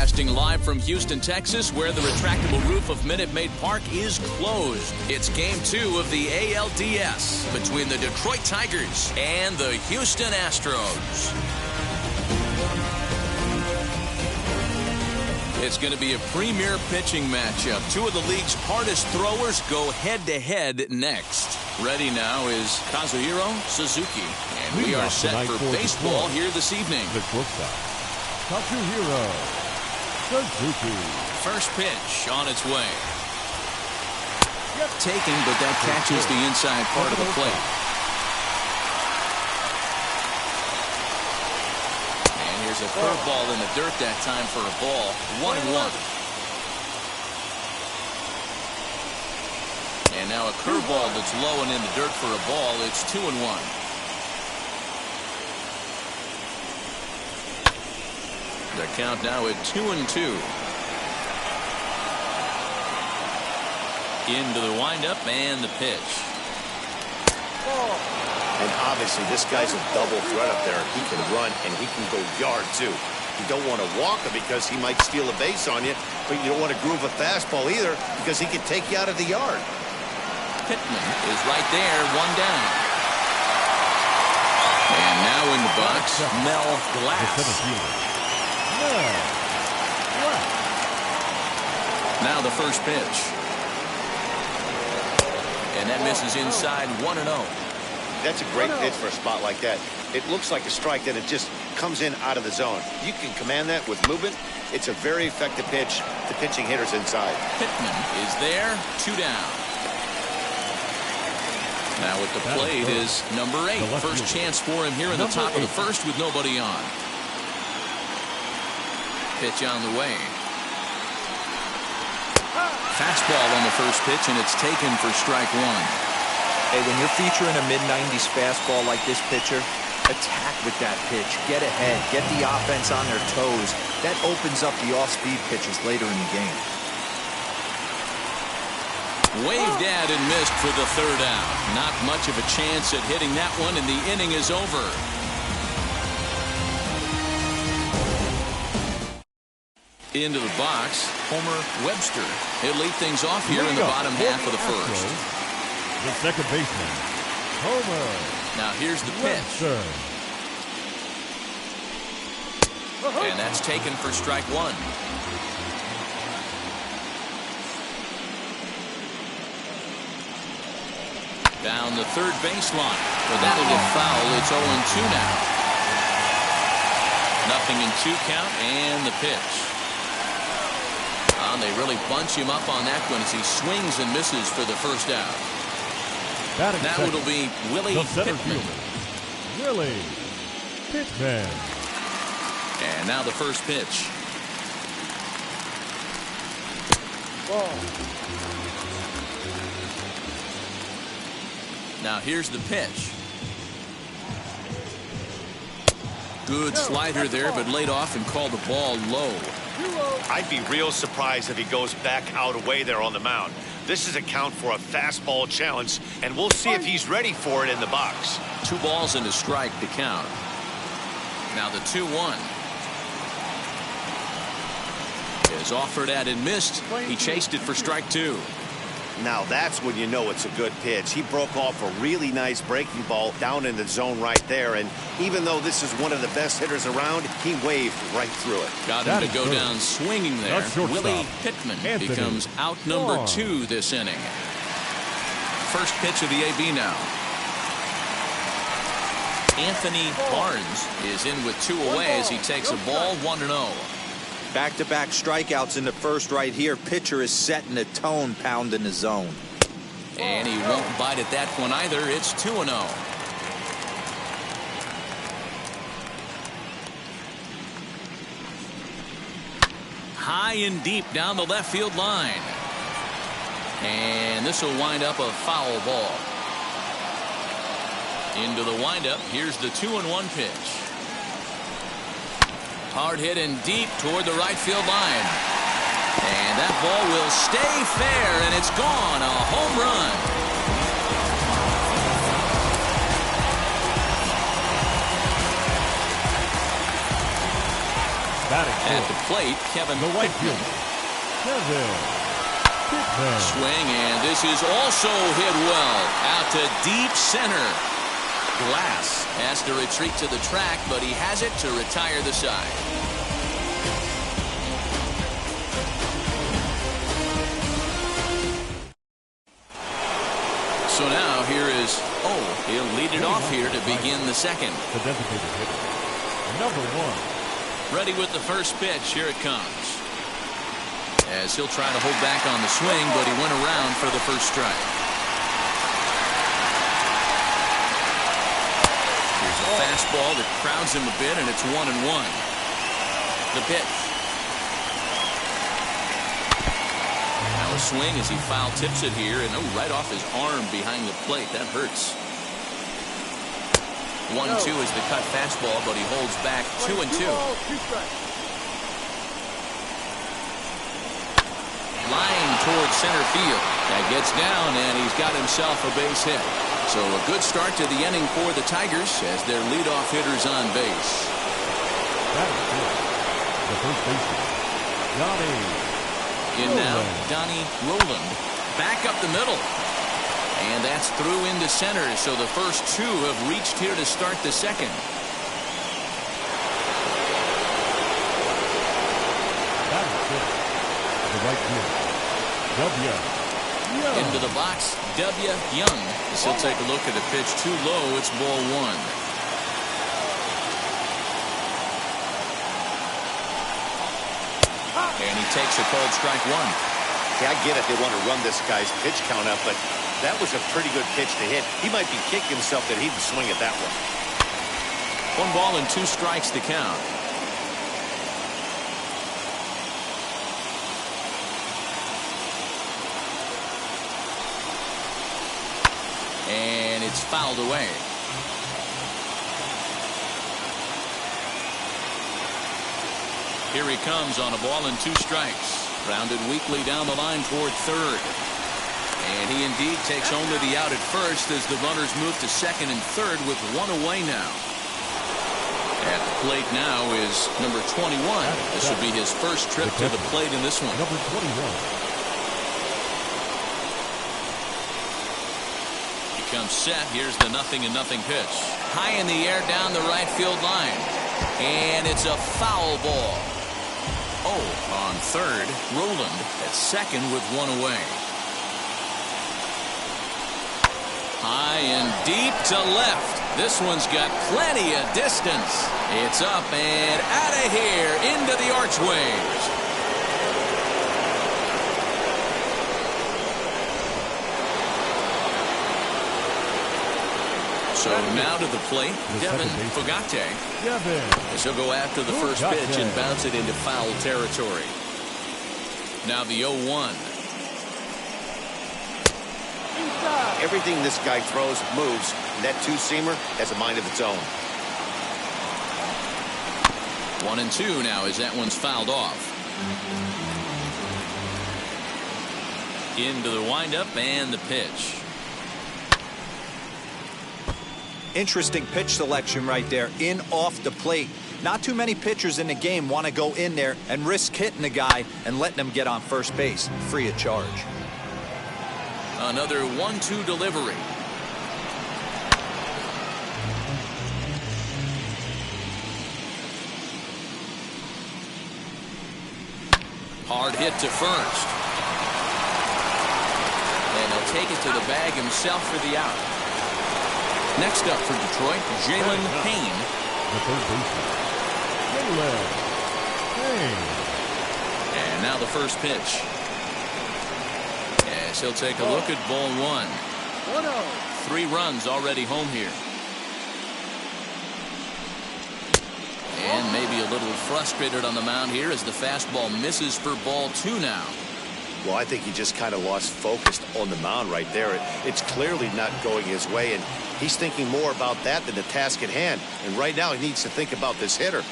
Broadcasting live from Houston, Texas, where the retractable roof of Minute Maid Park is closed. It's Game 2 of the ALDS between the Detroit Tigers and the Houston Astros. It's going to be a premier pitching matchup. Two of the league's hardest throwers go head-to-head next. Ready now is Kazuhiro Suzuki. And we are set for baseball here this evening. The shortstop, Kazuhiro Suzuki. First pitch on its way. Taken, but that catches the inside part of the plate. And here's a curveball in the dirt that time for a ball. 1-1. And now a curveball that's low and in the dirt for a ball. It's 2-1. The count now at 2-2. Into the windup and the pitch. And obviously this guy's a double threat up there. He can run and he can go yard too. You don't want to walk him because he might steal a base on you, but you don't want to groove a fastball either because he can take you out of the yard. Pittman is right there, one down. And now in the box, Mel Glass. Now the first pitch. And that misses inside 1-0. That's a great pitch for a spot like that. It looks like a strike, then it just comes in out of the zone. You can command that with movement. It's a very effective pitch to pitching hitters inside. Pittman is there, 2 down. Now at the plate is number 8. First chance for him here in the top of the first with nobody on. Pitch on the way. Fastball on the first pitch, and it's taken for strike 1. Hey, when you're featuring a mid-90s fastball like this pitcher, attack with that pitch. Get ahead. Get the offense on their toes. That opens up the off-speed pitches later in the game. Waved at and missed for the 3rd out. Not much of a chance at hitting that one, and the inning is over. Into the box, Homer Webster. He'll lead things off here in the bottom half of the first. The second baseman, Homer. Now here's the pitch. And that's taken for strike 1. Down the third baseline. But that'll get foul. It's 0-2 now. Nothing in 2 count and the pitch. They really bunch him up on that one as he swings and misses for the first out. Now it'll be Willie Pittman. Willie Pittman. And now the first pitch. Now here's the pitch. Good slider there, but laid off and called the ball low. I'd be real surprised if he goes back out away there on the mound. This is a count for a fastball challenge, and we'll see if he's ready for it in the box. 2 balls and a strike to count. Now the 2-1. Is offered at and missed. He chased it for strike 2. Now that's when you know it's a good pitch. He broke off a really nice breaking ball down in the zone right there, and even though this is one of the best hitters around, he waved right through it. Got him to go down swinging there. Willie Pittman becomes out number 2 this inning. First pitch of the AB now. Anthony Barnes is in with 2 away as he takes a ball 1-0. Back-to-back strikeouts in the first right here. Pitcher is setting the tone, pounding the zone. And he won't bite at that one either. It's 2-0. High and deep down the left field line. And this will wind up a foul ball. Into the windup. Here's the 2-1 pitch. Hard hit and deep toward the right field line. And that ball will stay fair, and it's gone. A home run. At the plate, Kevin The right Pittman. fielder, Kevin Pittman. Swing, and this is also hit well. Out to deep center. Glass has to retreat to the track, but he has it to retire the side. So now here is he'll lead it off here to begin the second. The designated hitter, number 1. Ready with the first pitch. Here it comes. As he'll try to hold back on the swing, but he went around for the first strike. Here's a fastball that crowds him a bit, and it's 1-1. The pitch. Now a swing as he foul tips it here, and right off his arm behind the plate. That hurts. 1-2 is the cut fastball, but he holds back 2-2. Line towards center field. That gets down, and he's got himself a base hit. So a good start to the inning for the Tigers as their leadoff hitter's on base. That is good. The first baseman, Donnie. In now, Donnie Roland. Back up the middle. And that's through into center, so the first two have reached here to start the second. That is good. The right fielder, W. Young. Into the box, W. Young. So he'll take a look at the pitch. Too low, it's ball 1. And he takes a called strike 1. Yeah, I get it. They want to run this guy's pitch count up, but that was a pretty good pitch to hit. He might be kicking himself that he didn't swing at that one. 1 ball and 2 strikes to count. And it's fouled away. Here he comes on a ball and 2 strikes. Rounded weakly down the line toward third. And he indeed takes only the out at first as the runners move to second and third with 1 away now. At the plate now is number 21. This will be his first trip to the plate in this one. Number 21. He comes set. Here's the 0-0 pitch. High in the air down the right field line. And it's a foul ball. On third, Roland at second with 1 away. High and deep to left. This one's got plenty of distance. It's up and out of here into the archways. So now to the plate, Devin Fogate. As he'll go after the first pitch and bounce it into foul territory. Now the 0-1. Everything this guy throws moves. And that two-seamer has a mind of its own. 1-2 now as that one's fouled off. Into the windup and the pitch. Interesting pitch selection right there. In off the plate. Not too many pitchers in the game want to go in there and risk hitting the guy and letting him get on first base free of charge. Another 1-2 delivery. Hard hit to first. And he'll take it to the bag himself for the out. Next up for Detroit, Jalen Payne. The third baseman, Jalen Payne. And now the first pitch. As he'll take a look at ball 1. 1-0. 3 runs already home here. And maybe a little frustrated on the mound here as the fastball misses for ball 2 now. Well, I think he just kind of lost focus on the mound right there. It's clearly not going his way, and he's thinking more about that than the task at hand. And right now he needs to think about this hitter.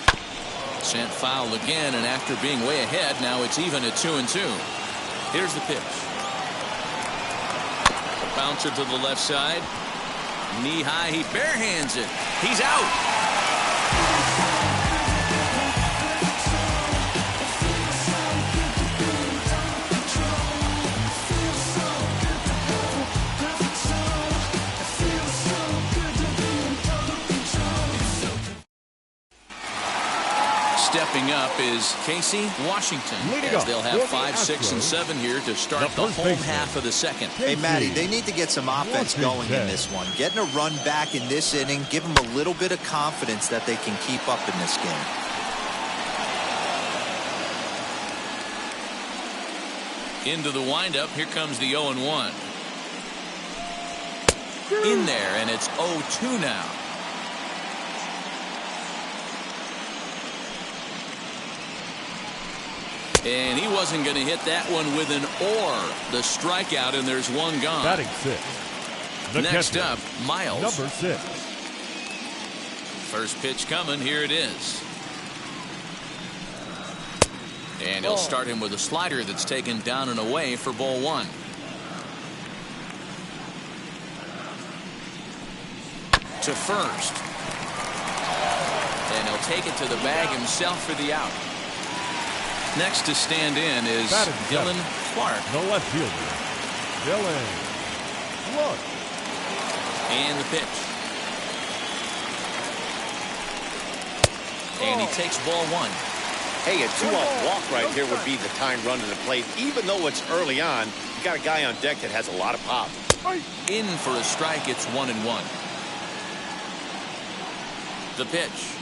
Sent foul again, and after being way ahead, now it's even at 2-2. Here's the pitch. Bouncer to the left side. Knee high, he barehands it. He's out. stepping up is Casey Washington, as they'll have 5, 6, and 7 here to start the home half of the second. Hey, Matty, they need to get some offense going in this one. Getting a run back in this inning, give them a little bit of confidence that they can keep up in this game. Into the windup, here comes the 0-1. In there, and it's 0-2 now. And he wasn't going to hit that one with an or. The strikeout, and there's one gone. Batting 6. Next up, Miles. Number 6. First pitch coming. Here it is. And he'll start him with a slider that's taken down and away for ball 1. To first. And he'll take it to the bag himself for the out. Next to stand in is Dylan Clark. The left fielder, Dylan Clark. And the pitch. And he takes ball 1. Hey, a 2-out walk right here would be the time run to the plate. Even though it's early on, you got a guy on deck that has a lot of pop. In for a strike, it's 1-1. The pitch.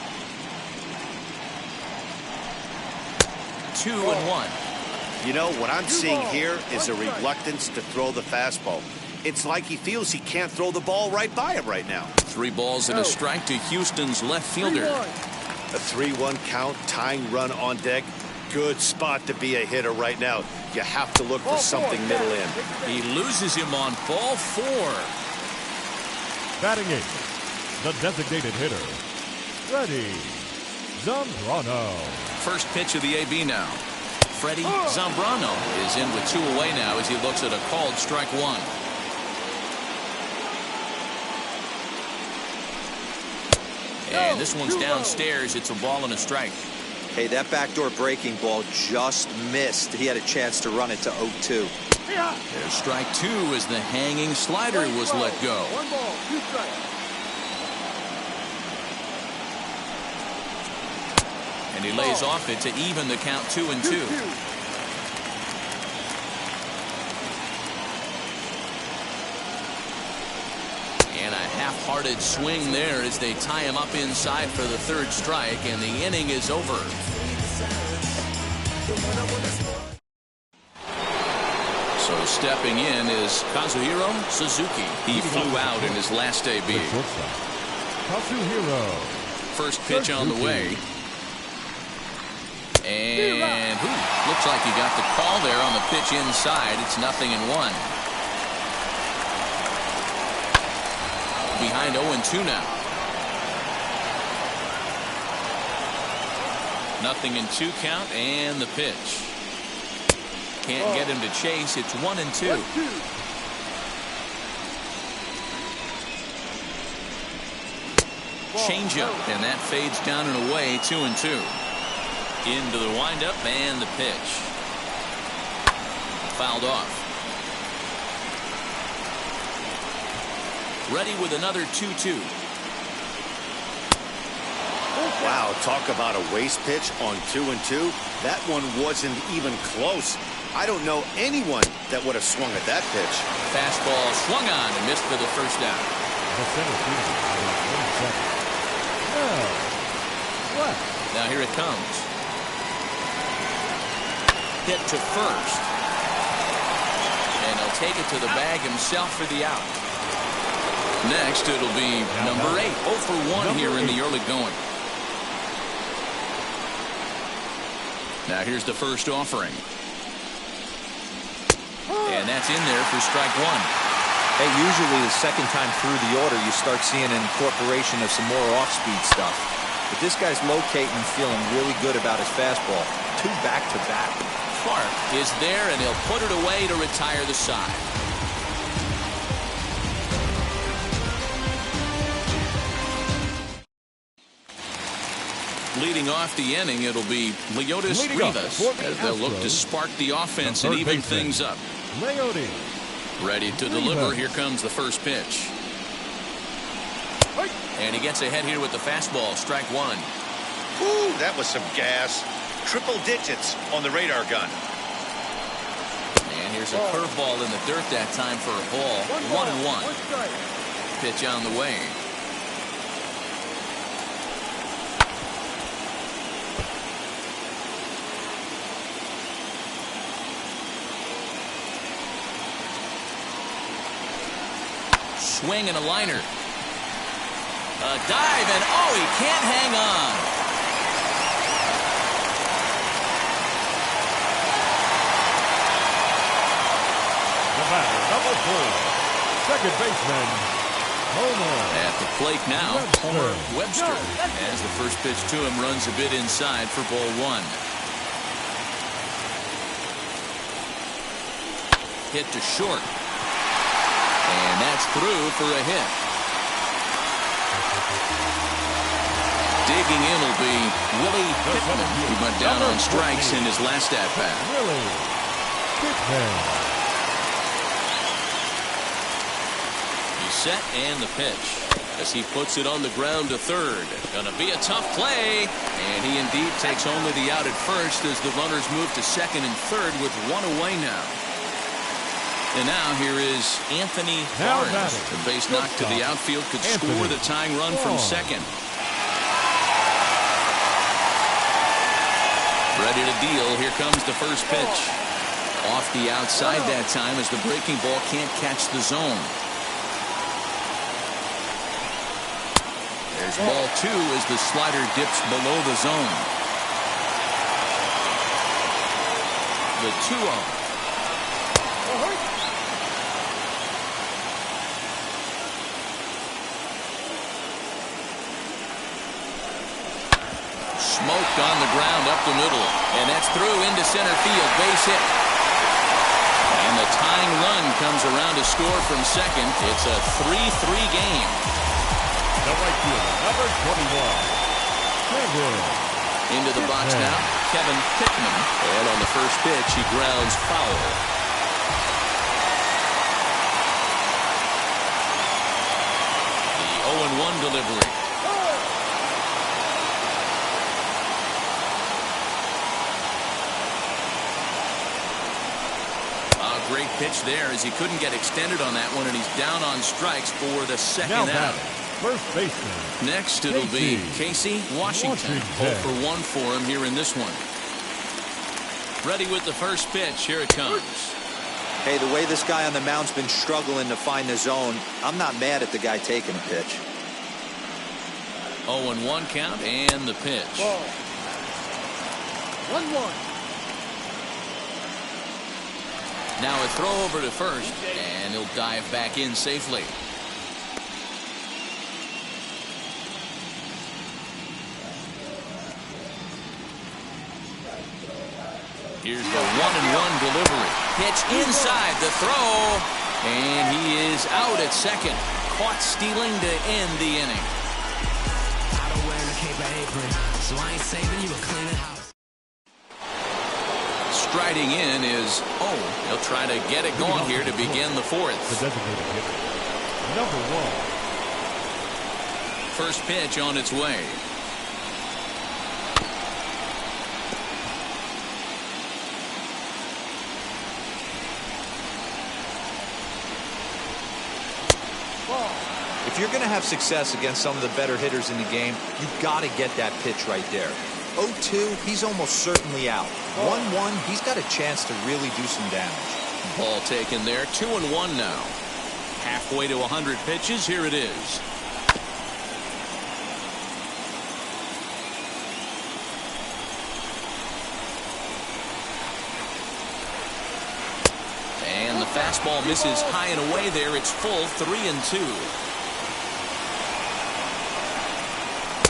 2-1. You know, what I'm seeing here is a reluctance to throw the fastball. It's like he feels he can't throw the ball right by him right now. 3 balls and a strike to Houston's left fielder. A 3-1 count, tying run on deck. Good spot to be a hitter right now. You have to look for something middle in. He loses him on ball 4. Batting 8. The designated hitter, Freddie Zambrano. First pitch of the AB now. Freddie Zambrano is in with 2 away now as he looks at a called strike 1. And this one's downstairs. It's a ball and a strike. Hey, that backdoor breaking ball just missed. He had a chance to run it to 0-2. There's strike 2 as the hanging slider was let go. 1 ball, 2 strikes. And he lays off it to even the count 2-2. And a half-hearted swing there as they tie him up inside for the 3rd strike, and the inning is over. So stepping in is Kazuhiro Suzuki. He flew out in his last AB. Kazuhiro. First pitch on the way. And looks like he got the call there on the pitch inside. It's 0-1. Behind 0-2 now. 0-2 count, and the pitch. Can't get him to chase. It's 1-2. Changeup, and that fades down and away. 2-2. Into the windup and the pitch. Fouled off. Ready with another 2-2. Wow, talk about a waste pitch on 2-2. That one wasn't even close. I don't know anyone that would have swung at that pitch. Fastball swung on and missed for the first down. The center fielder, 27. Now here it comes. Hit to first. And he'll take it to the bag himself for the out. Next, it'll be number 8. 0 for 1 here in the early going. Now here's the first offering. And that's in there for strike 1. Hey, usually the second time through the order, you start seeing an incorporation of some more off-speed stuff. But this guy's locating and feeling really good about his fastball. 2 back-to-back. Clark is there, and he'll put it away to retire the side. Leading off the inning, it'll be Leotis Rivas as they'll look to spark the offense and even things up. Ready to deliver. Here comes the first pitch. And he gets ahead here with the fastball. Strike 1. Woo, that was some gas. Triple digits on the radar gun. And here's a curveball in the dirt that time for a ball. 1-1. Pitch on the way. Swing and a liner. A dive, and oh, he can't hang on. The batter, number 4, second baseman, Homer. At the plate now, Homer Webster. As the first pitch to him runs a bit inside for ball 1. Hit to short. And that's through for a hit. Digging in will be Willie Pittman, who went down on strikes in his last at-bat. Willie Pittman. He's set and the pitch as he puts it on the ground to third. Gonna be a tough play, and he indeed takes only the out at first as the runners move to second and third with one away now. And now here is Anthony Barnes. The base knock to the outfield could score the tying run from second. Ready to deal. Here comes the first pitch. Off the outside that time as the breaking ball can't catch the zone. There's ball 2 as the slider dips below the zone. The 2-0. Smoked on the ground up the middle, and that's through into center field. Base hit. And the tying run comes around to score from second. It's a 3-3 game. The right fielder, number 21, Kevin. Into the box now, Kevin Pittman. And on the first pitch, he grounds foul. The 0-1 delivery. Great pitch there as he couldn't get extended on that one, and he's down on strikes for the second out. First baseman. Next it'll be Casey Washington. 0 for 1 for him here in this one. Ready with the first pitch. Here it comes. Hey, the way this guy on the mound's been struggling to find the zone, I'm not mad at the guy taking a pitch. 0-1 count and the pitch. 1-1. Now a throw over to first, and he'll dive back in safely. Here's the 1-1 delivery. Pitch inside the throw, and he is out at second. Caught stealing to end the inning. I don't wear a cape or apron, so I ain't saving you a cleaning house. Striding in is he'll try to get it going here to begin the fourth. The designated hitter, number 1. First pitch on its way. If you're going to have success against some of the better hitters in the game, you've got to get that pitch right there. 0-2, he's almost certainly out. 1-1, he's got a chance to really do some damage. Ball taken there. 2-1 now. Halfway to 100 pitches. Here it is. And the fastball misses high and away there. It's full. 3-2.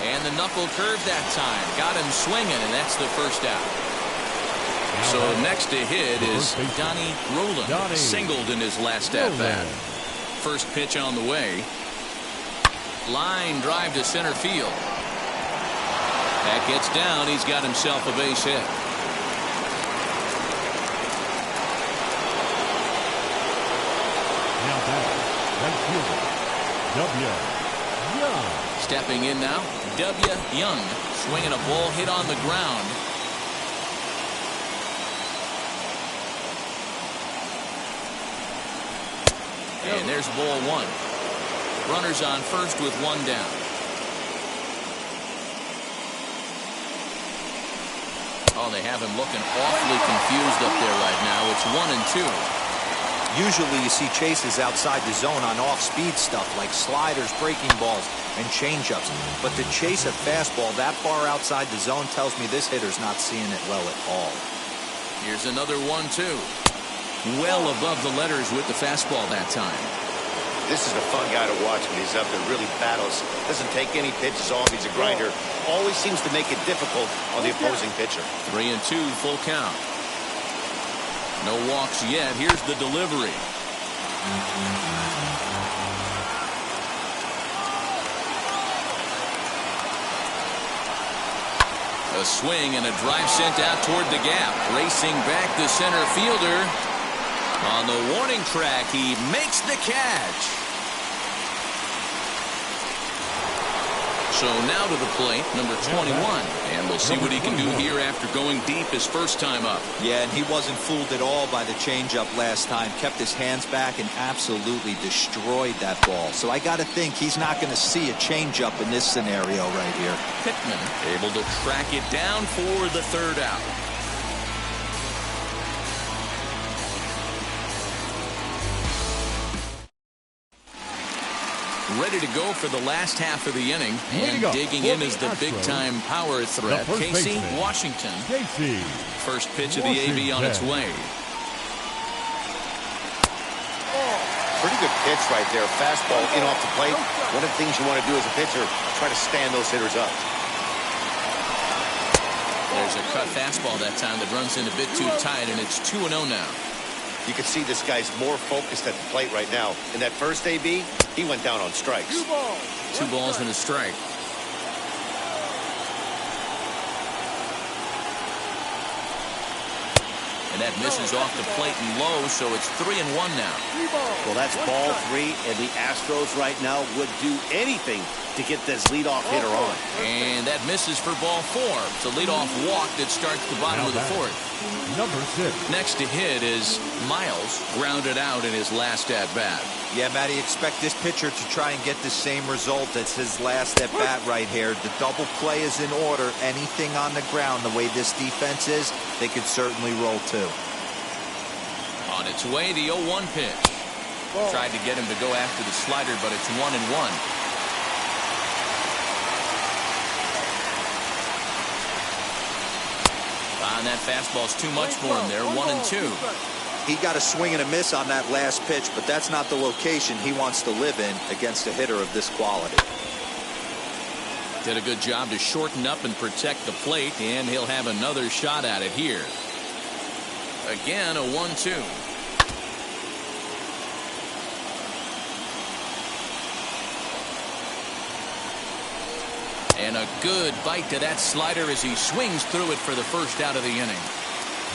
And the knuckle curve that time. Got him swinging, and that's the first out. So next to hit is Donnie Roland. Singled in his last at-bat. First pitch on the way. Line drive to center field. That gets down. He's got himself a base hit. Now back, right fielder, W. Young. Stepping in now, W. Young, swinging a ball hit on the ground. And there's ball one. Runners on first with one down. Oh, they have him looking awfully confused up there right now. It's 1-2. Usually you see chases outside the zone on off-speed stuff like sliders, breaking balls, and changeups. But to chase a fastball that far outside the zone tells me this hitter's not seeing it well at all. Here's another 1-2. Well above the letters with the fastball that time. This is a fun guy to watch when he's up there. Really battles. Doesn't take any pitches off. He's a grinder. Always seems to make it difficult on the opposing pitcher. 3-2, full count. No walks yet. Here's the delivery. A swing and a drive sent out toward the gap. Racing back the center fielder. On the warning track, he makes the catch. So now to the plate, number 21. And we'll see what he can do here after going deep his first time up. Yeah, and he wasn't fooled at all by the changeup last time. Kept his hands back and absolutely destroyed that ball. So I got to think he's not going to see a changeup in this scenario right here. Pittman able to track it down for the third out. Ready to go for the last half of the inning. And digging in is the big-time power threat, Casey Washington. First pitch of the AB on its way. Pretty good pitch right there. Fastball in off the plate. One of the things you want to do as a pitcher, try to stand those hitters up. There's a cut fastball that time that runs in a bit too tight, and it's 2-0 now. You can see this guy's more focused at the plate right now. In that first AB, he went down on strikes. 2 balls and a strike. And that misses off the plate and low, so it's 3-1 now. Well, that's ball 3, and the Astros right now would do anything to get this leadoff hitter on. And that misses for ball 4. It's a leadoff walk that starts the bottom of the fourth. Number 6. Next to hit is Miles, grounded out in his last at-bat. Yeah, Matty, expect this pitcher to try and get the same result as his last at-bat right here. The double play is in order. Anything on the ground, the way this defense is, they could certainly roll too. On its way, the 0-1 pitch. Tried to get him to go after the slider, but it's 1-1. And that fastball's too much for him there. 1-2. He got a swing and a miss on that last pitch, but that's not the location he wants to live in against a hitter of this quality. Did a good job to shorten up and protect the plate, and he'll have another shot at it here. Again, a 1-2. And a good bite to that slider as he swings through it for the first out of the inning.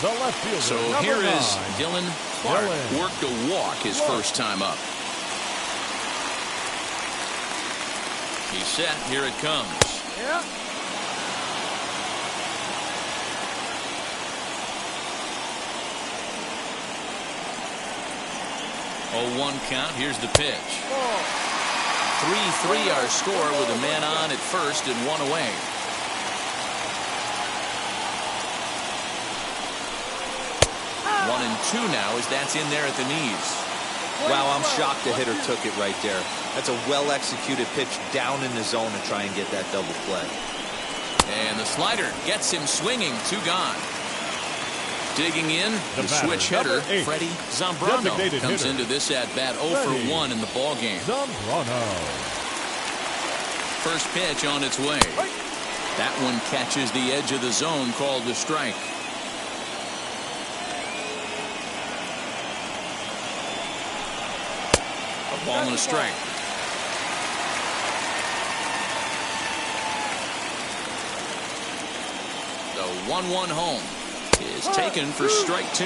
The left fielder, so here is Dylan Clark. Worked a walk his first time up. He's set. Here it comes. Yeah. 0-1 count. Here's the pitch. 3-3 our score with a man on at first and 1 away. One and 2 now as that's in there at the knees. Wow, I'm shocked the hitter took it right there. That's a well-executed pitch down in the zone to try and get that double play. And the slider gets him swinging. 2 gone. Digging in, the switch hitter, Freddie Zambrano, comes into this at-bat 0 for 1 in the ballgame. First pitch on its way. That one catches the edge of the zone, called the strike. A ball and a strike. The 1-1 home is taken for strike 2.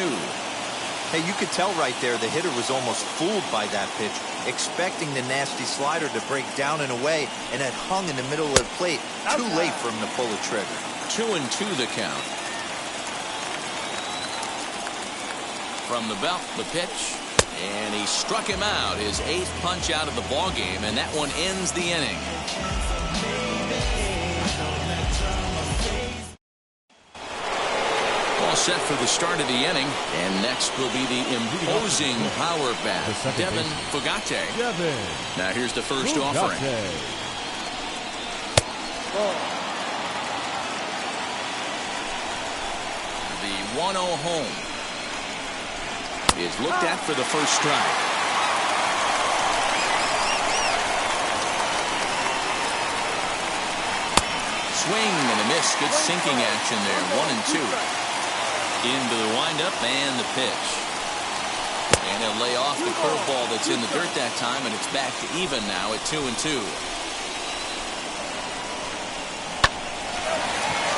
Hey, you could tell right there the hitter was almost fooled by that pitch. expecting the nasty slider to break down and away, and it hung in the middle of the plate. Too late for him to pull the trigger. 2-2 the count. From the belt, the pitch, and he struck him out. His 8th punch out of the ball game, and that one ends the inning. All set for the start of the inning, and next will be the imposing power bat, Devin Fugate. Now here's the first offering. The 1-0 home is looked at for the first strike. Swing and a miss. Good sinking action there. 1-2. Into the windup and the pitch. And he'll lay off the curveball that's in the dirt that time, and it's back to even now at 2-2.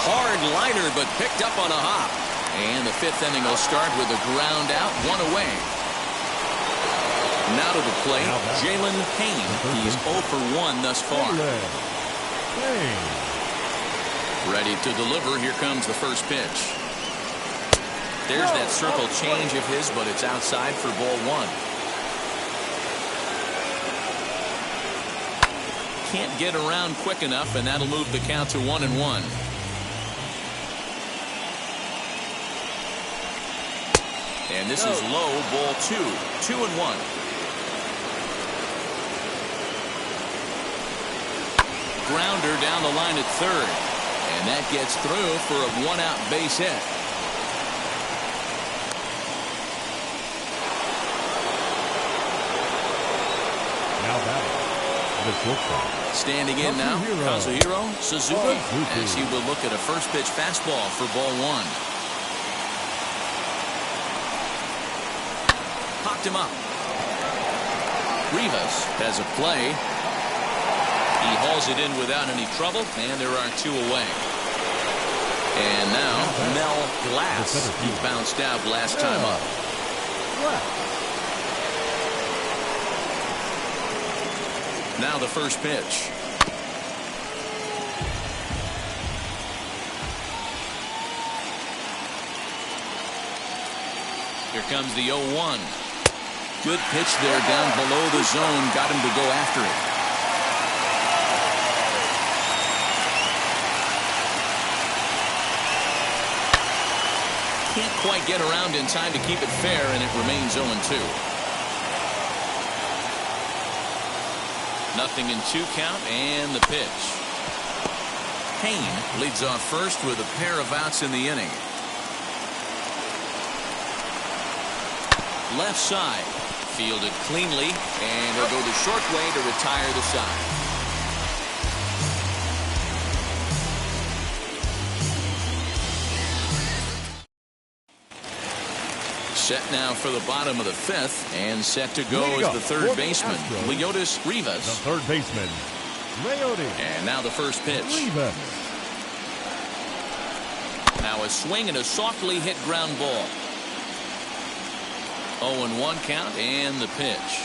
Hard liner, but picked up on a hop. And the 5th inning will start with a ground out, 1 away. Now to the plate, Jalen Payne. He's 0 for 1 thus far. Ready to deliver. Here comes the first pitch. There's that circle change of his, but it's outside for ball 1. Can't get around quick enough, and that'll move the count to 1-1. And this is low, ball 2. 2-1. Grounder down the line at third. And that gets through for a 1-out base hit. Now batting, the shortstop. Standing in now, Kazuhiro Suzuki, as he will look at a first pitch fastball for ball 1. Popped him up. Rivas has a play. He hauls it in without any trouble, and there are 2 away. And now Mel Glass. He bounced out last time up. Now the first pitch. Here comes the 0-1. Good pitch there down below the zone. Got him to go after it. Can't quite get around in time to keep it fair, and it remains 0-2. Nothing in 2 count, and the pitch. Payne leads off first with a pair of outs in the inning. Left side, fielded cleanly, and he'll go the short way to retire the side. Set now for the bottom of the 5th, and set to go is the third baseman, Leotis Rivas. The third baseman, Leotis. And now the first pitch. Rivas. Now a swing and a softly hit ground ball. 0-1 count, and the pitch.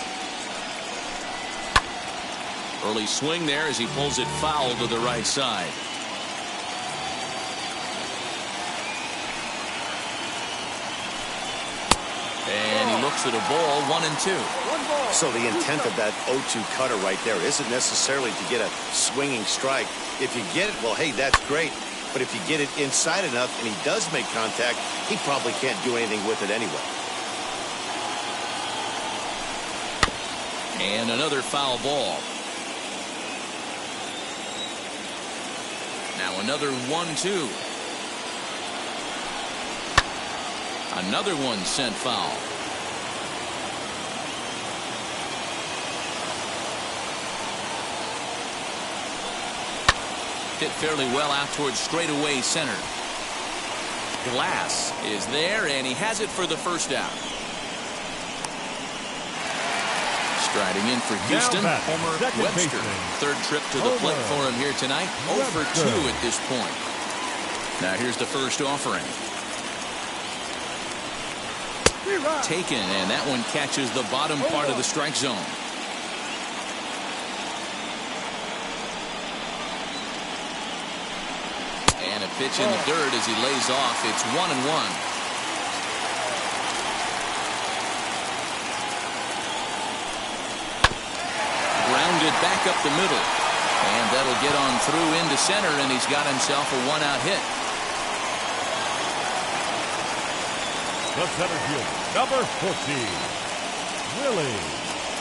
Early swing there as he pulls it foul to the right side. And he looks at a ball, 1-2. So the intent of that 0-2 cutter right there isn't necessarily to get a swinging strike. If you get it, well, hey, that's great. But if you get it inside enough and he does make contact, he probably can't do anything with it anyway. And another foul ball. Now another 1-2. Another one sent foul. Hit fairly well out towards straightaway center. Glass is there, and he has it for the first out. Striding in for Houston, Homer Webster. Third trip to the plate for him here tonight. 0 for 2 at this point. Now here's the first offering. Taken, and that one catches the bottom part of the strike zone. Pitch in the dirt as he lays off. It's 1-1. Grounded back up the middle. And that'll get on through into center, and he's got himself a one-out hit. The center field, number 14, Willie.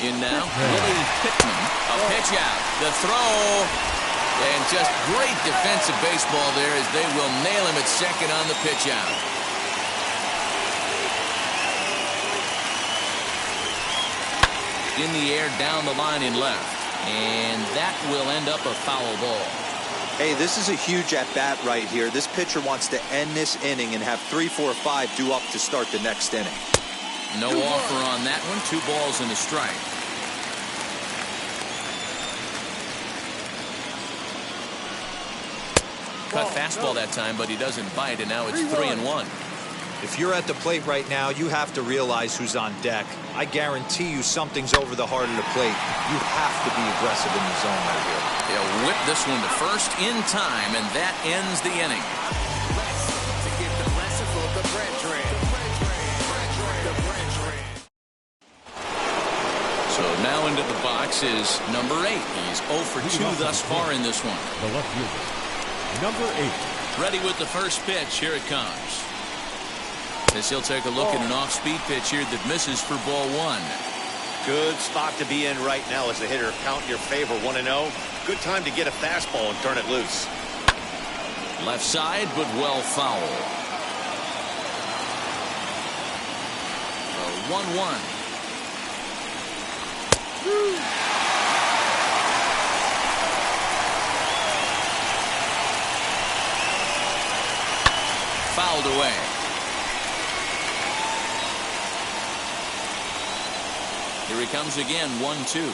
In now, Willie Pittman. A pitch out. The throw. And just great defensive baseball there as they will nail him at second on the pitch out. In the air, down the line in left. And that will end up a foul ball. Hey, this is a huge at-bat right here. This pitcher wants to end this inning and have 3, 4, 5 due up to start the next inning. No offer on that one. 2 balls and a strike. Cut fastball that time, but he doesn't bite, and now it's 3-1. If you're at the plate right now, you have to realize who's on deck. I guarantee you something's over the heart of the plate. You have to be aggressive in the zone right here. They'll whip this one to first in time, and that ends the inning. So now into the box is number 8. He's 0 for 2 thus far in this one. The left fielder, number 8. Ready with the first pitch. Here it comes. As he'll take a look at an off-speed pitch here that misses for ball 1. Good spot to be in right now as a hitter. Count in your favor, 1-0. Good time to get a fastball and turn it loose. Left side, but well foul. 1-1. Fouled away. Here he comes again, 1-2.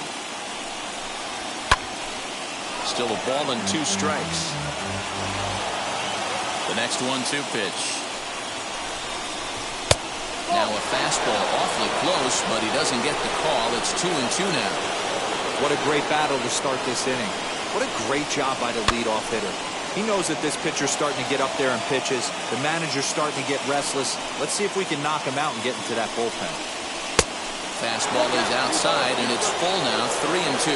Still a ball and 2 strikes. The next 1-2 pitch. Now a fastball awfully close, but he doesn't get the call. It's 2-2 now. What a great battle to start this inning. What a great job by the leadoff hitter. He knows that this pitcher's starting to get up there in pitches. The manager's starting to get restless. Let's see if we can knock him out and get into that bullpen. Fastball is outside, and it's full now, 3-2.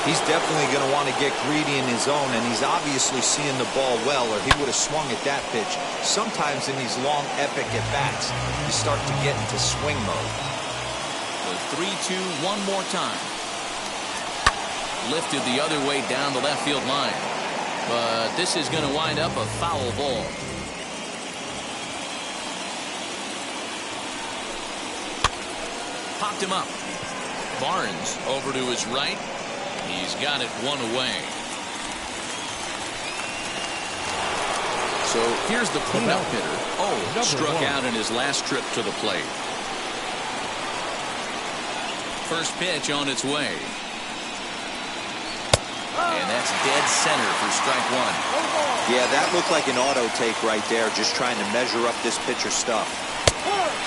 He's definitely going to want to get greedy in his zone, and he's obviously seeing the ball well, or he would have swung at that pitch. Sometimes in these long, epic at-bats, you start to get into swing mode. The 3-2 one more time. Lifted the other way down the left field line. But this is going to wind up a foul ball. Popped him up. Barnes over to his right. He's got it one away. So here's the cleanup hitter. Oh, struck out in his last trip to the plate. First pitch on its way. And that's dead center for strike 1. Yeah, that looked like an auto take right there, just trying to measure up this pitcher's stuff.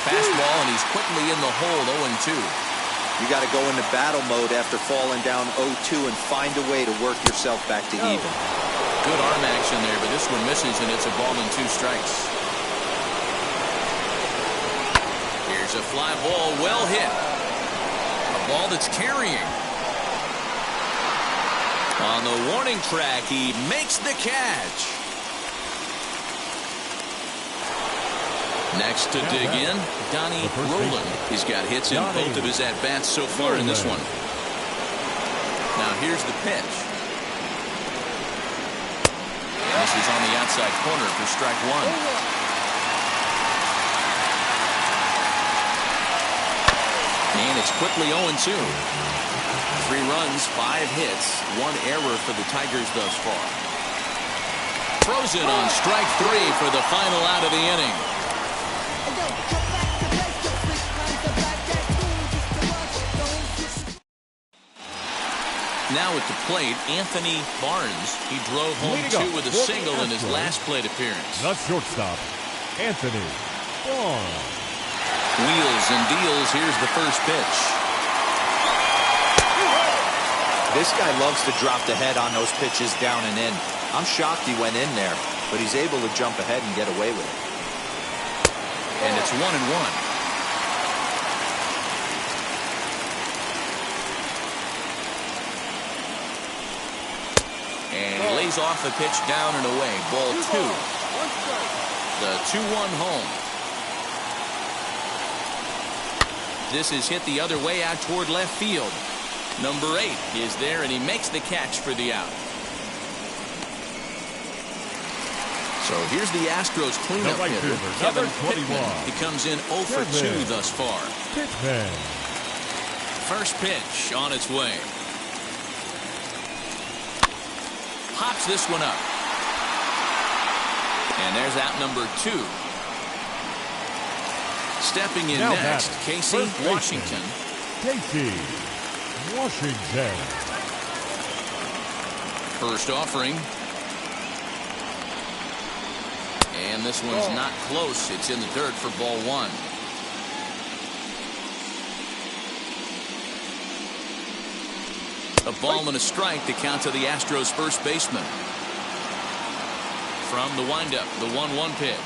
Fastball, and he's quickly in the hole, 0-2. You got to go into battle mode after falling down 0-2 and find a way to work yourself back to even. Good arm action there, but this one misses, and it's a ball and 2 strikes. Here's a fly ball, well hit. A ball that's carrying. On the warning track, he makes the catch. Next to dig in, Donnie Roland. He's got hits in both of his at-bats so far in this one. Now here's the pitch. And this is on the outside corner for strike 1. And it's quickly 0-2. 3 runs, 5 hits, 1 error for the Tigers thus far. Throws it on strike 3 for the final out of the inning. Now at the plate, Anthony Barnes. He drove home 2 with a single in his last plate appearance. The shortstop, Anthony Barnes. Wheels and deals. Here's the first pitch. This guy loves to drop the head on those pitches down and in. I'm shocked he went in there. but he's able to jump ahead and get away with it. And it's 1-1. And he lays off the pitch down and away. Ball 2. The 2-1 home. This is hit the other way out toward left field. Number 8 is there, and he makes the catch for the out. So here's the Astros cleanup hitter, Kevin Pittman. He comes in 0 for 2 thus far. Pittman. First pitch on its way. Pops this one up. And there's out number 2. Stepping in Now next, batting, Casey Washington. Casey Washington. First offering. And this one's not close. It's in the dirt for ball 1. A ball and a strike to count to the Astros first baseman. From the windup, the 1-1 pitch.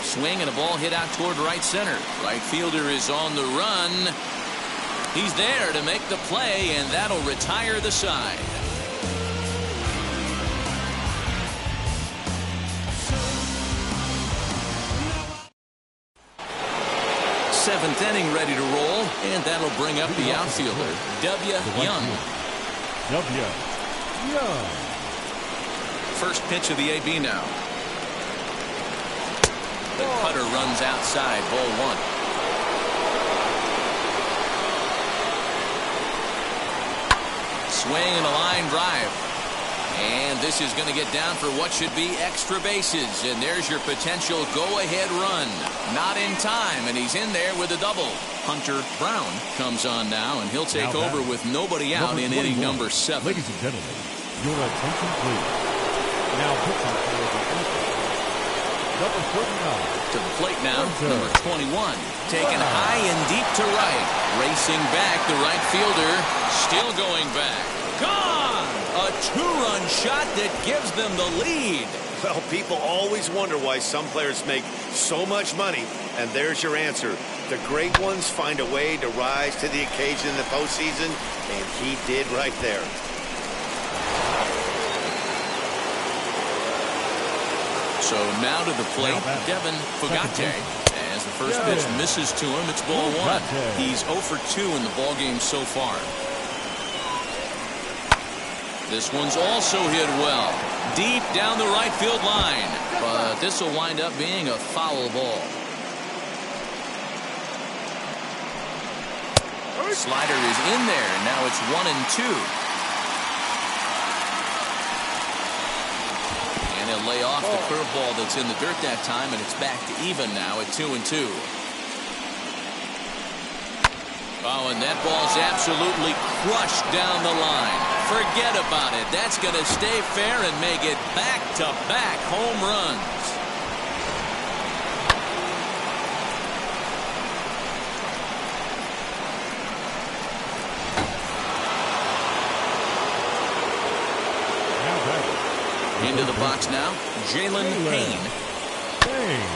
Swing and a ball hit out toward right center. Right fielder is on the run. He's there to make the play, and that'll retire the side. Seventh inning ready to roll, and that'll bring up the outfielder, W. Young. W. Young. First pitch of the AB now. The cutter runs outside, ball 1. Swing and a line drive. And this is going to get down for what should be extra bases. And there's your potential go-ahead run. Not in time, and he's in there with a double. Hunter Brown comes on now, and he'll take over with nobody out in inning number 7. Ladies and gentlemen, your attention please. Now pitching for the number 49. To the plate now, number 21. Taken high and deep to right. Racing back, the right fielder. Still going back. Gone! A 2-run shot that gives them the lead. Well, people always wonder why some players make so much money, and there's your answer. The great ones find a way to rise to the occasion in the postseason, and he did right there. So now to the plate, Devin Fugate. As the first pitch misses to him, it's ball 1. He's 0 for 2 in the ballgame so far. This one's also hit well. Deep down the right field line. But this will wind up being a foul ball. Slider is in there. Now it's 1-2. And he'll lay off the curveball that's in the dirt that time, and it's back to even now at 2-2. Oh, and that ball's absolutely crushed down the line. Forget about it. That's going to stay fair and make it back-to-back home runs. Into the box now, Jalen Payne.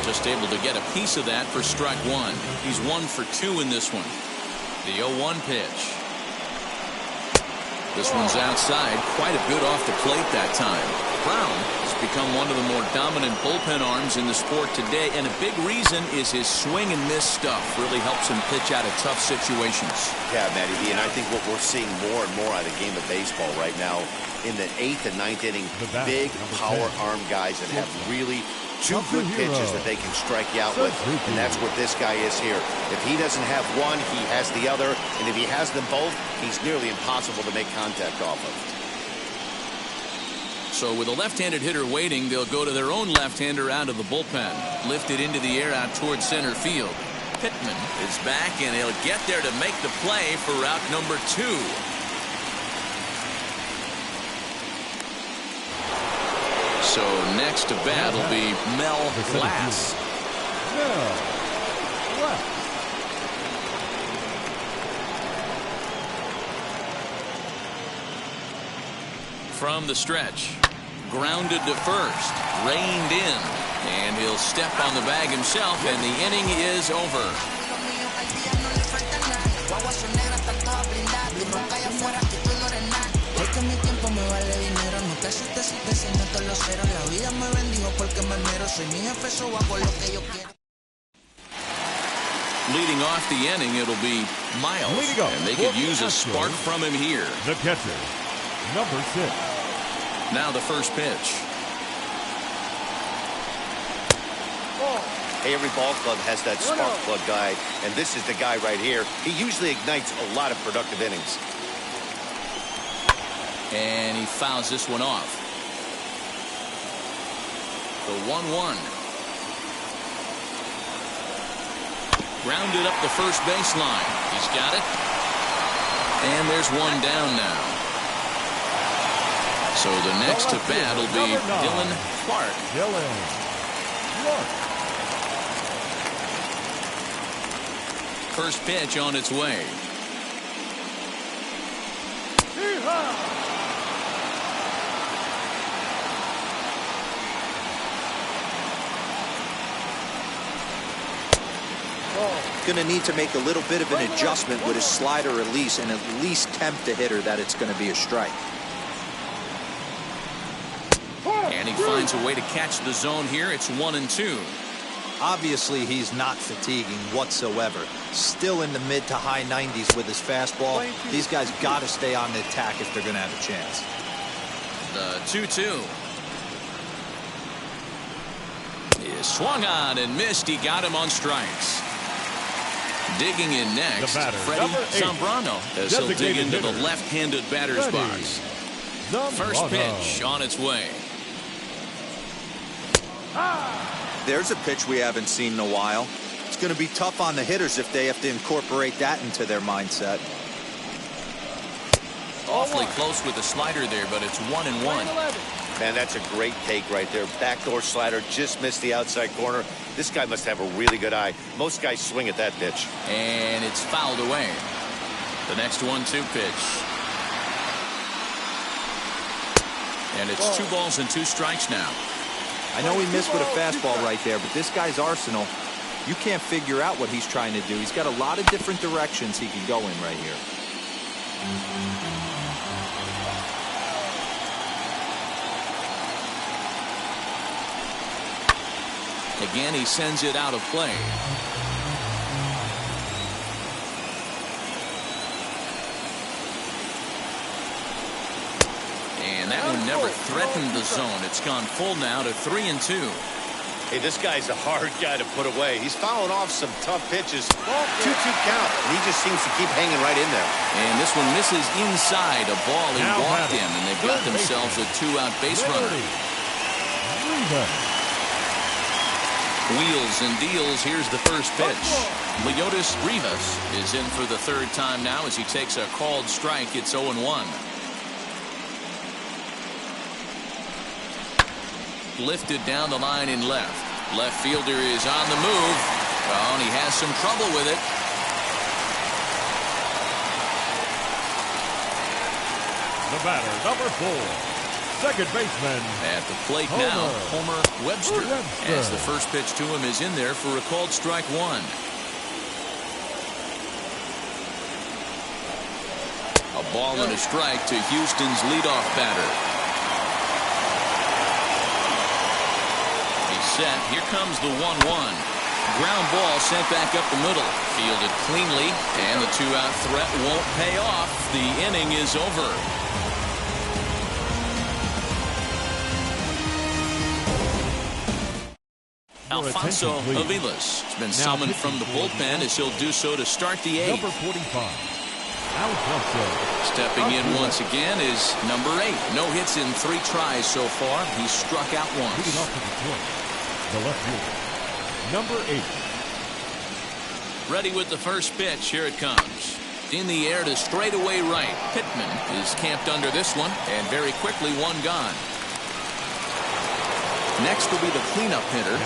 Just able to get a piece of that for strike 1. He's 1 for 2 in this one. The 0-1 pitch. This one's outside, quite a bit off the plate that time. Brown has become one of the more dominant bullpen arms in the sport today, and a big reason is his swing and miss stuff. Really helps him pitch out of tough situations. Yeah, Matty B, and I think what we're seeing more and more out of the game of baseball right now in the 8th and 9th inning, big power arm guys that have really two good pitches that they can strike you out with, and that's what this guy is here. If he doesn't have one, he has the other, and if he has them both, he's nearly impossible to make contact off of. So with a left-handed hitter waiting, they'll go to their own left-hander out of the bullpen. Lifted into the air out towards center field. Pittman is back, and he'll get there to make the play for route number 2. So next to bat will be Mel Glass. From the stretch, Grounded to first. Reined in. And he'll step on the bag himself, and the inning is over. Leading off the inning, it'll be Miles, and they could use a spark from him here. The catcher, number 6. Now the first pitch. Hey, every ball club has that spark plug guy, and this is the guy right here. He usually ignites a lot of productive innings. And he fouls this one off. The 1-1. Grounded up the first baseline. He's got it. And there's one down now. So the next to bat will be Dylan Clark. First pitch on its way. Going to need to make a little bit of an adjustment with his slider release and at least tempt the hitter that it's going to be a strike. And he finds a way to catch the zone here. It's 1-2. Obviously, he's not fatiguing whatsoever. Still in the mid to high 90s with his fastball. These guys got to stay on the attack if they're going to have a chance. The 2-2. He swung on and missed. He got him on strikes. Digging in next, Freddie Zambrano, as he'll dig into the left-handed batter's box. First pitch on its way. There's a pitch we haven't seen in a while. It's going to be tough on the hitters if they have to incorporate that into their mindset. Awfully close with the slider there, but it's 1-1. Man, that's a great take right there. Backdoor slider, just missed the outside corner. This guy must have a really good eye. Most guys swing at that pitch. And it's fouled away. The next 1-2 pitch. And it's 2 balls and 2 strikes now. I know he missed with a fastball right there, but this guy's arsenal, you can't figure out what he's trying to do. He's got a lot of different directions he can go in right here. Again, he sends it out of play. And that one never threatened the zone. It's gone full now to 3-2. Hey, this guy's a hard guy to put away. He's fouling off some tough pitches. 2-2 count, and he just seems to keep hanging right in there. And this one misses inside a ball he walked in, and they've got themselves a 2-out base runner. Wheels and deals. Here's the first pitch. Leotis Rivas is in for the 3rd time now as he takes a called strike. It's 0-1. Lifted down the line in left. Left fielder is on the move. Oh, and he has some trouble with it. The batter, number 4. Second baseman. At the plate now, Homer Webster. As the first pitch to him is in there for a called strike 1. A ball and a strike to Houston's leadoff batter. He's set. Here comes the 1-1. Ground ball sent back up the middle. Fielded cleanly, and the 2-out threat won't pay off. The inning is over. Alfonso Aviles has been summoned from the bullpen as he'll do so to start the 8th. Number 45, Alfonso. Stepping in once again is number 8. No hits in 3 tries so far. He's struck out once. Leading off to the plate, the left fielder, number 8. Ready with the first pitch. Here it comes. In the air to straightaway right. Pittman is camped under this one, and very quickly one gone. Next will be the cleanup hitter.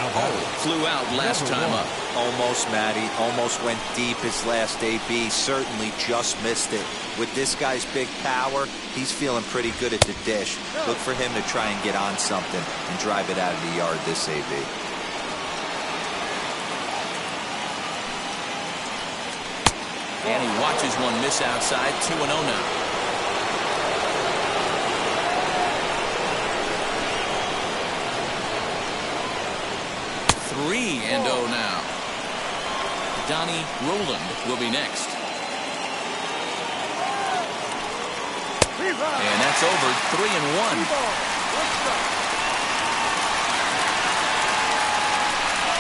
Flew out last time up. Almost, Matty. Almost went deep his last AB. Certainly just missed it. With this guy's big power, he's feeling pretty good at the dish. Look for him to try and get on something and drive it out of the yard this AB. And he watches one miss outside. 2-0 now. 3-0 now. Donnie Roland will be next. And that's over. 3-1.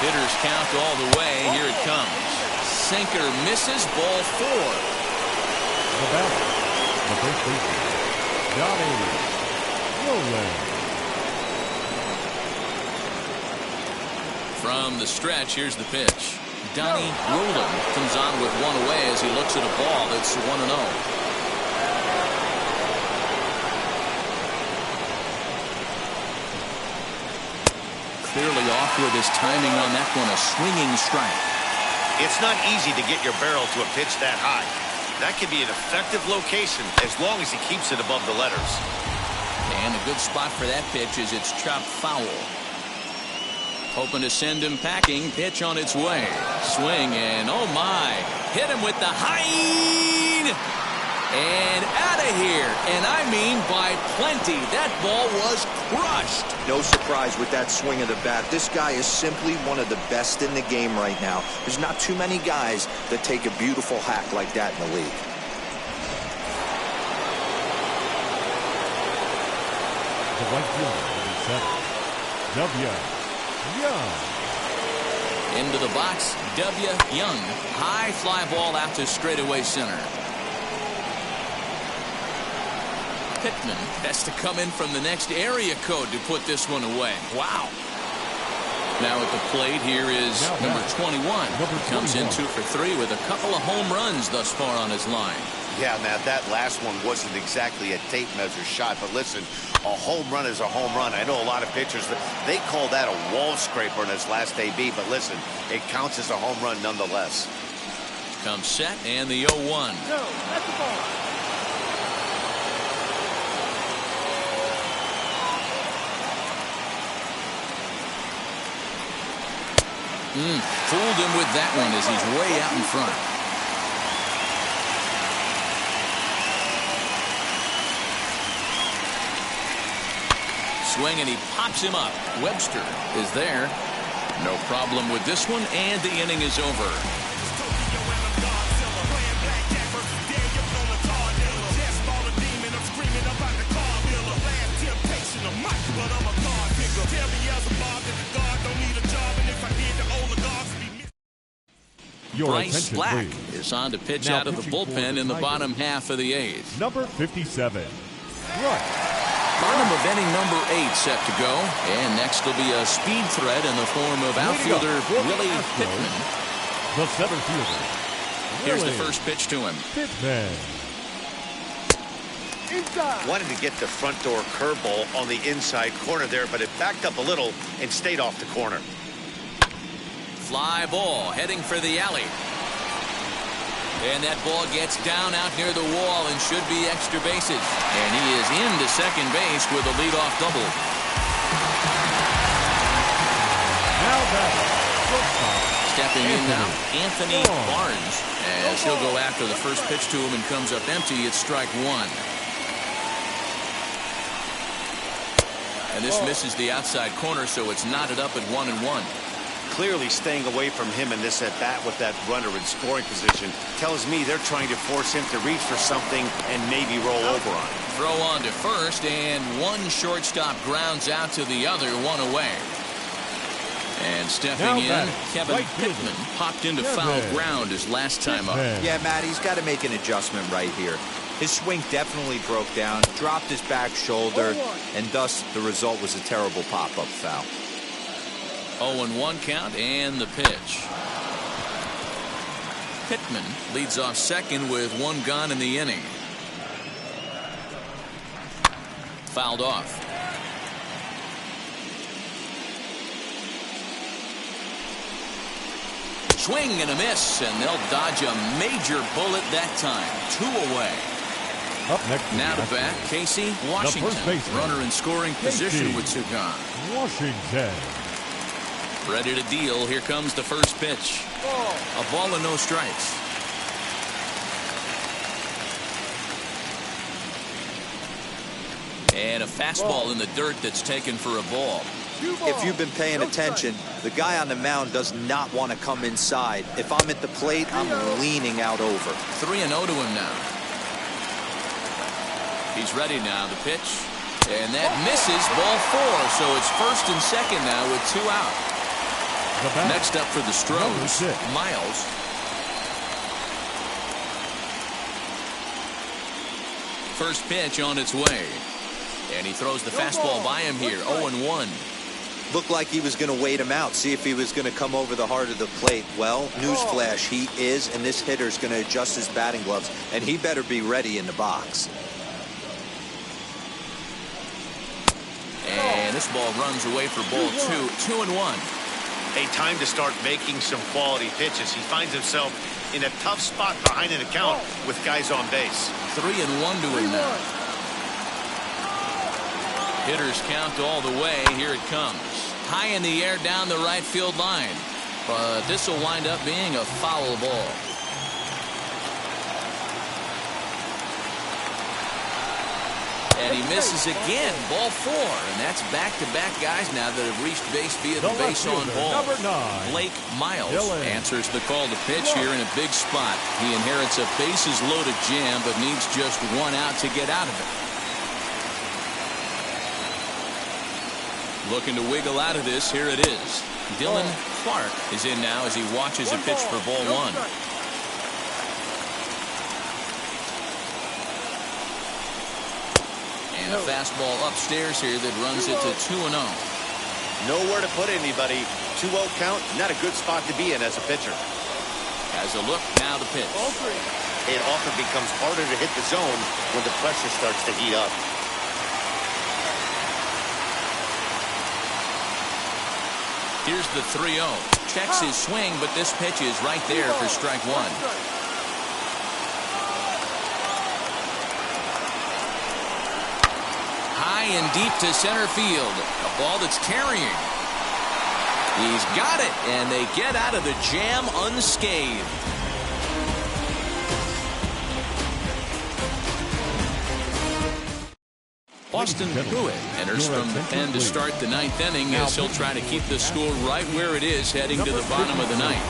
Hitters count all the way. Here it comes. Sinker misses. Ball 4. The batter, the first baseman, Donnie Roland. From the stretch, here's the pitch. Donnie Roland comes on with one away as he looks at a ball that's 1-0. Clearly off with his timing on that one, a swinging strike. It's not easy to get your barrel to a pitch that high. That can be an effective location as long as he keeps it above the letters. And a good spot for that pitch is it's chopped foul. Hoping to send him packing. Pitch on its way. Swing and oh my. Hit him with the high. And out of here. And I mean by plenty. That ball was crushed. No surprise with that swing of the bat. This guy is simply one of the best in the game right now. There's not too many guys that take a beautiful hack like that in the league. The right fielder, W. Young. Into the box, W. Young. High fly ball out to straightaway center. Pittman has to come in from the next area code to put this one away. Wow. Now at the plate, here is number 21. Comes in 2 for 3 with a couple of home runs thus far on his line. Yeah, Matt, that last one wasn't exactly a tape measure shot, but listen, a home run is a home run. I know a lot of pitchers, they call that a wall scraper in his last AB, but listen, it counts as a home run nonetheless. Comes set and the 0-1. No, that's the ball. Fooled him with that one as he's way out in front. Swing and he pops him up. Webster is there. No problem with this one, and the inning is over. Bryce Black is on to pitch out of the bullpen in the bottom half of the 8th. Number 57. Right. Bottom of inning number 8 set to go. And next will be a speed threat in the form of outfielder Willie Pittman. The center fielder. Here's the first pitch to him. Pittman. Wanted to get the front door curveball on the inside corner there, but it backed up a little and stayed off the corner. Fly ball heading for the alley. And that ball gets down out near the wall and should be extra bases. And he is into second base with a leadoff double. Now back. Stepping in now, Anthony Barnes. As he'll go after the first pitch to him and comes up empty, it's strike 1. And this misses the outside corner, so it's knotted up at 1-1. Clearly staying away from him in this at-bat with that runner in scoring position tells me they're trying to force him to reach for something and maybe roll over on it. Throw on to first, and one shortstop grounds out to the other, 1 away. And stepping in, Kevin Pittman popped into foul ground his last time up. Yeah, Matt, he's got to make an adjustment right here. His swing definitely broke down, dropped his back shoulder, and thus the result was a terrible pop-up foul. 0-1 count and the pitch. Pittman leads off second with 1 gone in the inning. Fouled off. Swing and a miss, and they'll dodge a major bullet that time. 2 away. Up next. Now to bat, Casey Washington. Runner in scoring position with 2 gone. Washington. Ready to deal. Here comes the first pitch. A ball and no strikes. And a fastball in the dirt that's taken for a ball. If you've been paying attention, the guy on the mound does not want to come inside. If I'm at the plate, I'm leaning out over. 3-0 to him now. He's ready now. The pitch. And that misses. Ball 4. So it's first and second now with 2 out. Next up for the Stros, Miles. First pitch on its way. And he throws the fastball by him here. 0-1. Looked like he was going to wait him out, see if he was going to come over the heart of the plate. Well, newsflash, he is, and this hitter's going to adjust his batting gloves, and he better be ready in the box. And this ball runs away for ball 2. 2-1. Hey, time to start making some quality pitches. He finds himself in a tough spot behind an account with guys on base. 3-1 to him now. Hitters count all the way. Here it comes. High in the air down the right field line. But this will wind up being a foul ball. And he misses again. Ball 4. And that's back-to-back guys now that have reached base via the base on ball. Blake Miles answers the call to pitch here in a big spot. He inherits a bases-loaded jam, but needs just 1 out to get out of it. Looking to wiggle out of this. Here it is. Dylan Clark is in now as he watches a pitch for ball 1. And a fastball upstairs here that runs it to 2-0. Nowhere to put anybody. 2-0 count, not a good spot to be in as a pitcher. Has a look, now the pitch. It often becomes harder to hit the zone when the pressure starts to heat up. Here's the 3-0. Checks his swing, but this pitch is right there for strike 1. High and deep to center field. A ball that's carrying. He's got it, and they get out of the jam unscathed. Austin Pruitt enters from the pen to start the 9th inning as he'll try to keep the score right where it is heading to the bottom of the 9th.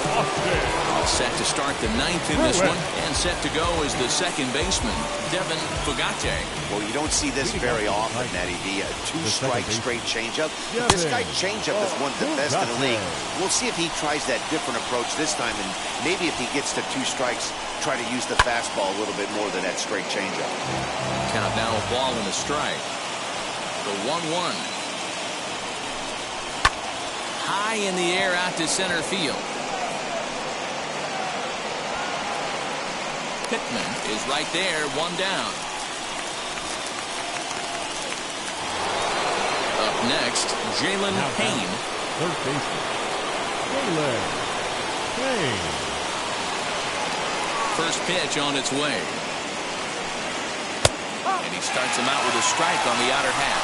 All set to start the 9th in this one, and set to go is the second baseman, Devin Fugate. Well, you don't see this very often, Eddie V. A 2-strike straight changeup. This guy's changeup is one of the best in the league. We'll see if he tries that different approach this time, and maybe if he gets to 2 strikes, try to use the fastball a little bit more than that straight changeup. Count now a ball and a strike. The 1-1. High in the air out to center field. Pittman is right there, 1 down. Up next, Jalen Payne. Third baseman, Jalen Payne. First pitch on its way. And he starts him out with a strike on the outer half.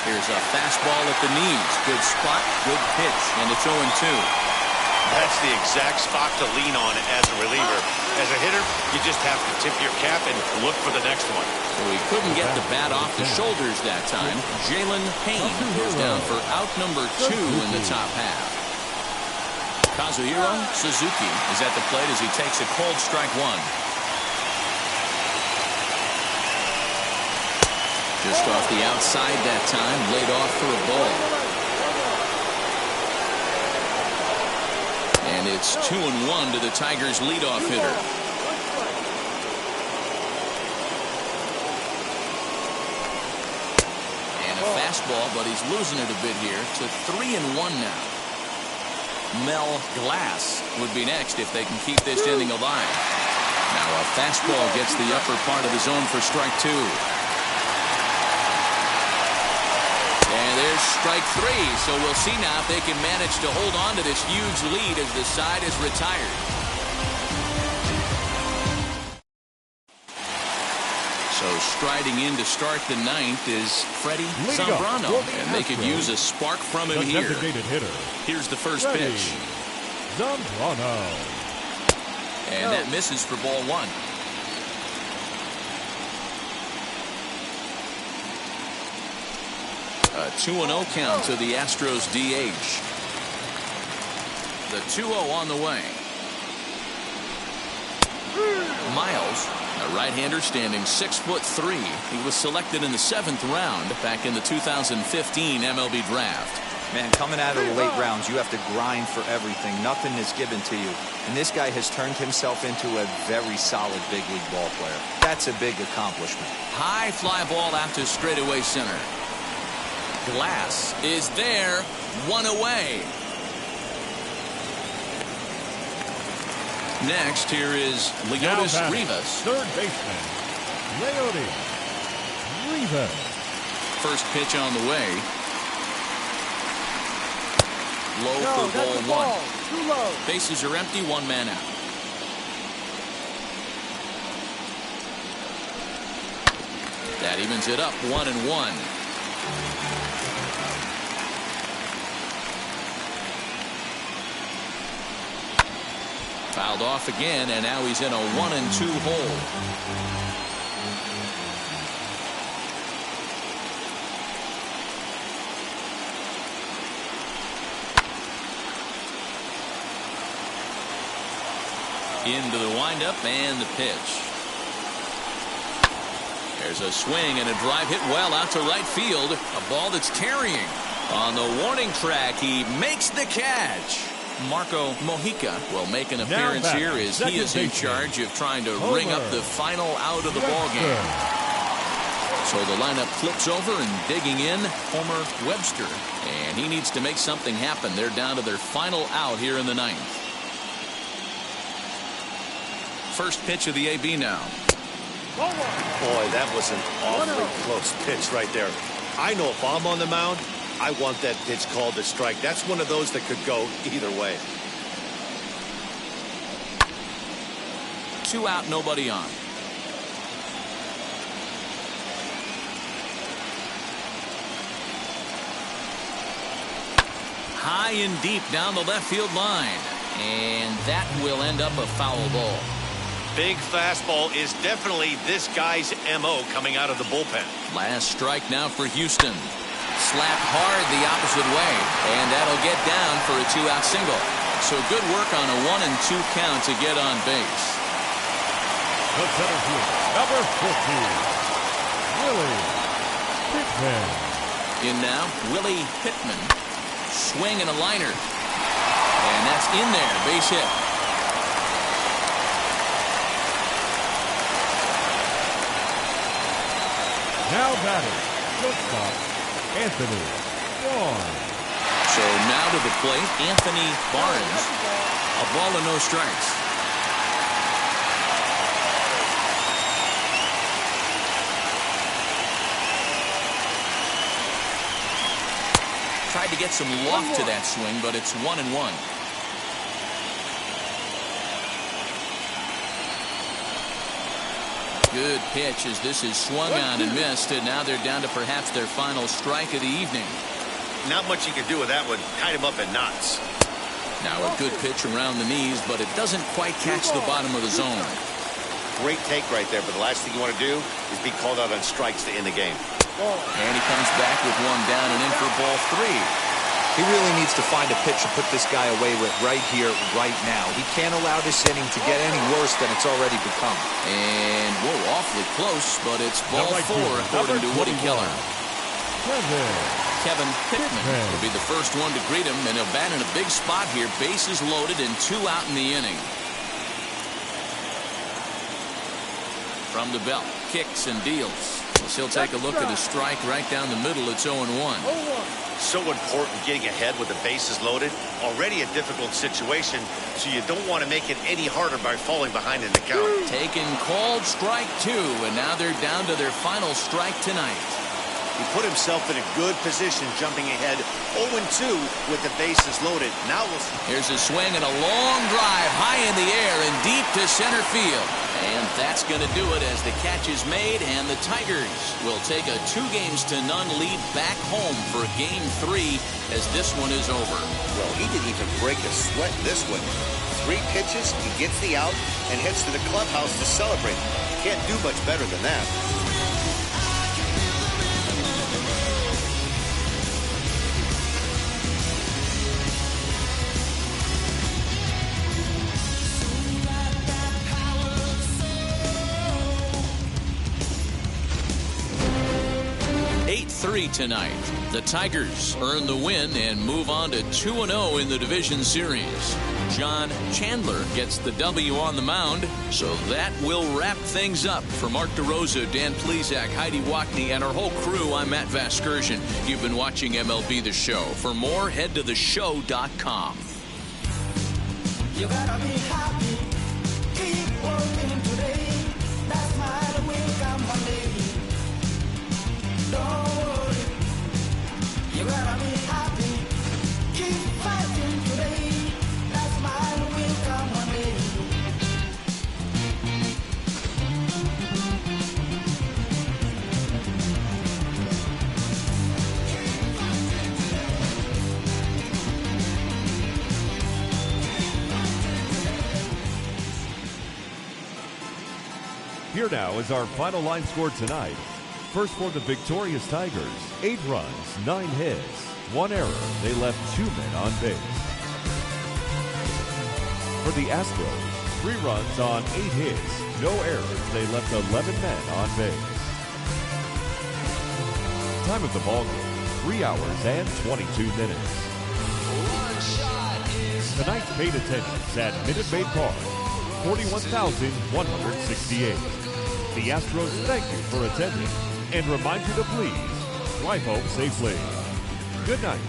Here's a fastball at the knees. Good spot, good pitch, and it's 0-2. That's the exact spot to lean on as a reliever. As a hitter, you just have to tip your cap and look for the next one. So he couldn't get the bat off the shoulders that time. Jalen Payne goes down for out number 2 in the top half. Kazuhiro Suzuki is at the plate as he takes a cold strike 1. Just off the outside that time, laid off for a ball. And it's 2-1 to the Tigers' leadoff hitter. And a fastball, but he's losing it a bit here to 3-1 now. Mel Glass would be next if they can keep this inning alive. Now a fastball gets the upper part of the zone for strike 2. And there there's strike three. So we'll see now if they can manage to hold on to this huge lead as the side is retired. So striding in to start the ninth is Freddie Zambrano, and they could use a spark from him here. Here's the first pitch. Zambrano. And that misses for ball one. A 2-0 count to the Astros DH. The 2-0 on the way. Miles, a right-hander standing 6'3". He was selected in the 7th round back in the 2015 MLB draft. Man, coming out of the late rounds, you have to grind for everything. Nothing is given to you. And this guy has turned himself into a very solid big league ball player. That's a big accomplishment. High fly ball out to straightaway center. Glass is there, one away. Next, here is Leotis Rivas. Third baseman, Leotis Rivas. First pitch on the way. Low for ball one. Too low. Bases are empty, one man out. That evens it up, 1-1. Fouled off again, and now he's in a 1-2 hole. Into the windup and the pitch. There's a swing and a drive hit well out to right field. A ball that's carrying. On the warning track, he makes the catch. Marco Mojica will make an appearance here as he is in charge of trying to ring up the final out of the ball game. So the lineup flips over and digging in Homer Webster, and he needs to make something happen. They're down to their final out here in the ninth. First pitch of the AB now. Boy, that was an awfully close pitch right there. I know if I'm on the mound, I want that pitch called a strike. That's one of those that could go either way. 2 out, nobody on. High and deep down the left field line. And that will end up a foul ball. Big fastball is definitely this guy's MO coming out of the bullpen. Last strike now for Houston. Slapped hard the opposite way, and that'll get down for a 2-out single. So good work on a 1-2 count to get on base. The center field, number 15, Willie Pittman. In now, Willie Pittman. Swing and a liner. And that's in there, base hit. Now batting, shortstop, Anthony Barnes. So now to the plate, Anthony Barnes. A ball and no strikes. Tried to get some loft to that swing, but it's 1-1. Good pitch as this is swung on and missed, and now they're down to perhaps their final strike of the evening. Not much you can do with that one. Tied him up in knots. Now a good pitch around the knees, but it doesn't quite catch the bottom of the zone. Great take right there, but the last thing you want to do is be called out on strikes to end the game. And he comes back with one down and in for ball 3. He really needs to find a pitch to put this guy away with right here, right now. He can't allow this inning to get any worse than it's already become. And, whoa, awfully close, but it's ball 4 according to Woody Keller. Kevin Pittman will be the first one to greet him, and he'll bat in a big spot here. Bases loaded and 2 out in the inning. From the belt, kicks and deals. He'll take a look at a strike right down the middle. It's 0-1. So important getting ahead with the bases loaded. Already a difficult situation, so you don't want to make it any harder by falling behind in the count. Taken called strike 2, and now they're down to their final strike tonight. He put himself in a good position jumping ahead 0-2 with the bases loaded. Now we'll see. Here's a swing and a long drive high in the air and deep to center field. And that's going to do it as the catch is made, and the Tigers will take a 2-0 lead back home for Game 3 as this one is over. Well, he didn't even break a sweat this one. 3 pitches, he gets the out and heads to the clubhouse to celebrate. Can't do much better than that. Tonight, the Tigers earn the win and move on to 2-0 in the division series. John Chandler gets the W on the mound, so that will wrap things up. For Mark DeRosa, Dan Plesac, Heidi Wackney, and our whole crew, I'm Matt Vasgersian. You've been watching MLB The Show. For more, head to theshow.com. You gotta be happy, keep working today. That's my way, come one day. Don't worry, you gotta be happy, keep fighting today. That's my way, come one day. 'Here now is our final line score tonight. First for the victorious Tigers, 8 runs, 9 hits, 1 error. They left 2 men on base. For the Astros, 3 runs on 8 hits, no errors. They left 11 men on base. Time of the ballgame, 3 hours and 22 minutes. Tonight's paid attendance at Minute Maid Park, 41,168. The Astros thank you for attending and remind you to please drive home safely. Good night.